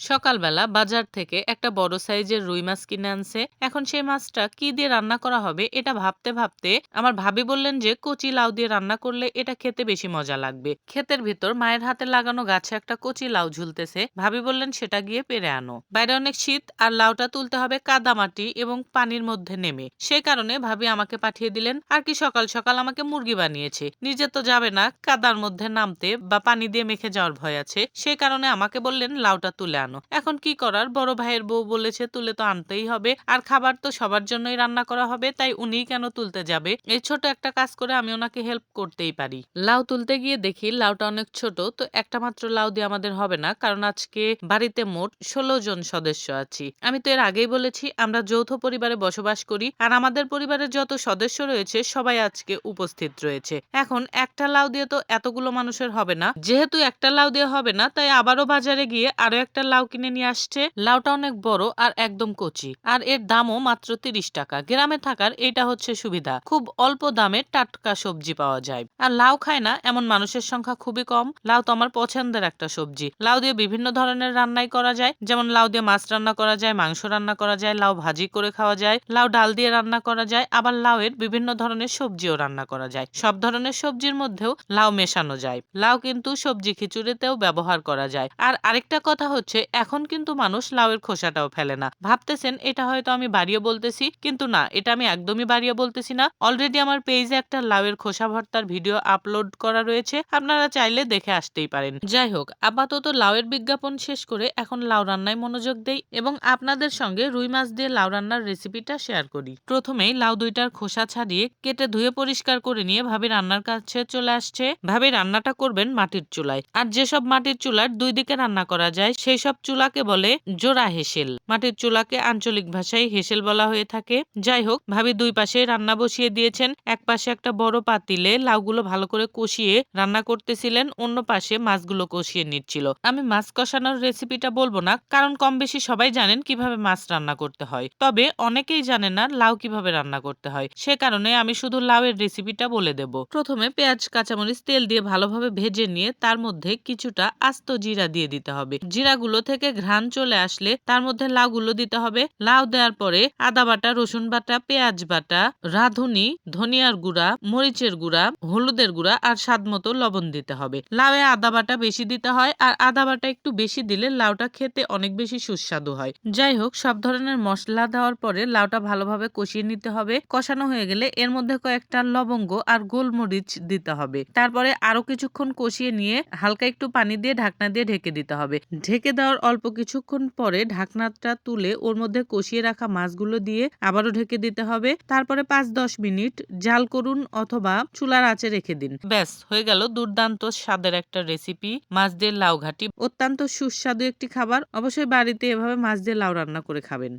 সকালবেলা বাজার থেকে একটা বড় সাইজের রুই মাছ কিনে আনছে। এখন সেই মাছটা কি দিয়ে রান্না করা হবে এটা ভাবতে ভাবতে আমার ভাবি বললেন যে কচি লাউ দিয়ে রান্না করলে এটা খেতে বেশি মজা লাগবে। ক্ষেতের ভিতর মায়ের হাতে লাগানো গাছে একটা কচি লাউ ঝুলতেছে। ভাবি বললেন সেটা গিয়ে পেড়ে আনো। বাইরে অনেক শীত আর লাউটা তুলতে হবে কাদা মাটি এবং পানির মধ্যে নেমে। সেই কারণে ভাবি আমাকে পাঠিয়ে দিলেন। আর কি সকাল সকাল আমাকে মুরগি বানিয়েছে। নিজে তো যাবে না কাদার মধ্যে নামতে বা পানি দিয়ে মেখে যাওয়ার ভয় আছে, সেই কারণে আমাকে বললেন লাউটা তুলে আনো। এখন কি করার, বড় ভাইয়ের বউ বলেছে তুলে তো আনতেই হবে, আর খাবার তো সবার জন্যই রান্না করা হবে, তাই উনিই কেন তুলতে যাবে। এই ছোট একটা কাজ করে আমি ওনাকে হেল্প করতেই পারি। লাউ তুলতে গিয়ে দেখি লাউটা অনেক ছোট, তো একটা মাত্র লাউ দিয়ে আমাদের হবে না, কারণ আজকে বাড়িতে মোট 16 জন সদস্য আছি। আমি তো এর আগেই বলেছি আমরা যৌথ পরিবারে বসবাস করি, আর আমাদের পরিবারের যত সদস্য রয়েছে সবাই আজকে উপস্থিত রয়েছে। এখন একটা লাউ দিয়ে তো এতগুলো মানুষের হবে না। যেহেতু একটা লাউ দিয়ে হবে না, তাই আবারও বাজারে গিয়ে আরো একটা লাউ কিনে নিয়ে আসছে। লাউটা অনেক বড় আর একদম কচি, আর এর দামও মাত্র 30 টাকা। গ্রামে থাকার এটা হচ্ছে সুবিধা, খুব অল্প দামে টাটকা সবজি পাওয়া যায়। আর লাউ খায় না এমন মানুষের সংখ্যা খুবই কম। লাউ তো আমার পছন্দের একটা সবজি। লাউ দিয়ে বিভিন্ন ধরনের রান্নাই করা যায়, যেমন লাউ দিয়ে মাছ রান্না করা যায়, মাংস রান্না করা যায়, লাউ ভাজি করে খাওয়া যায়, লাউ ডাল দিয়ে রান্না করা যায়, আবার লাউ এর বিভিন্ন ধরনের সবজিও রান্না করা যায়। সব ধরনের সবজির মধ্যেও লাউ মেশানো যায়। লাউ কিন্তু সবজি খিচুড়িতেও ব্যবহার করা যায়। আর আরেকটা কথা হচ্ছে, এখন কিন্তু মানুষ লাউয়ের খোসাটাও ফেলে না। ভাবতেছেন এটা হয়তো আমি বাড়িয়ে বলতেছি, কিন্তু না, এটা আমি একদমই বাড়িয়ে বলতেছি না। অলরেডি আমার পেজে একটা লাউয়ের খোসা ভর্তার ভিডিও আপলোড করা রয়েছে, আপনারা চাইলে দেখে আসতেই পারেন। যাই হোক, আপাতত লাউয়ের বিজ্ঞাপন শেষ করে এখন লাউ রান্নায় মনোযোগ দেই এবং আপনাদের সঙ্গে রুই মাছ দিয়ে লাউ রান্নার রেসিপিটা শেয়ার করি। প্রথমেই লাউ দুইটার খোসা ছাড়িয়ে কেটে ধুয়ে পরিষ্কার করে নিয়ে ভাবি রান্নার কাছে চলে আসছে। ভাবি রান্নাটা করবেন মাটির চুলায়, আর যেসব মাটির চুলার দুই দিকে রান্না করা যায় সেই সব চুলাকে বলে জোড়া হেসেল। মাটির চুলাকে আঞ্চলিক ভাষায় হেসেল বলা হয়ে থাকে। যাই হোক, ভাবি দুই পাশে রান্না বসিয়ে দিয়েছেন। এক পাশে একটা বড় পাতিলে লাউগুলো ভালো করে কষিয়ে রান্না করতেছিলেন, অন্য পাশে মাছগুলো কষিয়ে নিচ্ছিল। আমি মাছ কষানোর রেসিপিটা বলবো না, কারণ কম বেশি সবাই জানেন কিভাবে মাছ রান্না করতে হয়, তবে অনেকেই জানে না লাউ কিভাবে রান্না করতে হয়। সে কারণে আমি শুধু লাউয়ের রেসিপিটা বলে দেব। প্রথমে পেঁয়াজ কাঁচামরিচ তেল দিয়ে ভালোভাবে ভেজে নিয়ে তার মধ্যে কিছুটা আস্ত জিরা দিয়ে দিতে হবে। জিরাগুলো থেকে ঘ্রাণ চলে আসলে তার মধ্যে লাউগুলো দিতে হবে। লাউ দেওয়ার পরে আদা বাটা, রসুন বাটা, পেঁয়াজ বাটা, রাঁধুনি, ধনিয়ার গুঁড়া, মরিচের গুঁড়া, হলুদের গুঁড়া আর স্বাদ মতো লবণ দিতে হবে। লাউয়ে আদা বাটা বেশি দিতে হয়, আর আদা বাটা একটু বেশি দিলে লাউটা খেতে অনেক বেশি সুস্বাদু হয়। যাই হোক, সব ধরনের মশলা দেওয়ার পরে লাউটা ভালোভাবে কষিয়ে নিতে হবে। কষানো হয়ে গেলে এর মধ্যে কয়েকটা লবঙ্গ আর গোলমরিচ দিতে হবে। তারপরে আরো কিছুক্ষণ কষিয়ে নিয়ে হালকা একটু পানি দিয়ে ঢাকনা দিয়ে ঢেকে দিতে হবে। ঢেকে দেওয়ার অল্প কিছুক্ষণ পরে ঢাকনাটা তুলে ওর মধ্যে কষিয়ে রাখা মাছগুলো দিয়ে আবারও ঢেকে দিতে হবে। তারপরে 5-10 মিনিট জাল করুন অথবা চুলার আঁচে রেখে দিন। ব্যাস হয়ে গেল দুর্দান্ত স্বাদের একটা রেসিপি, মাছ দিয়ে লাউ ঘাটি। অত্যন্ত সুস্বাদু একটি খাবার। অবশ্যই বাড়িতে এভাবে মাছ দিয়ে লাউ রান্না করে খাবেন।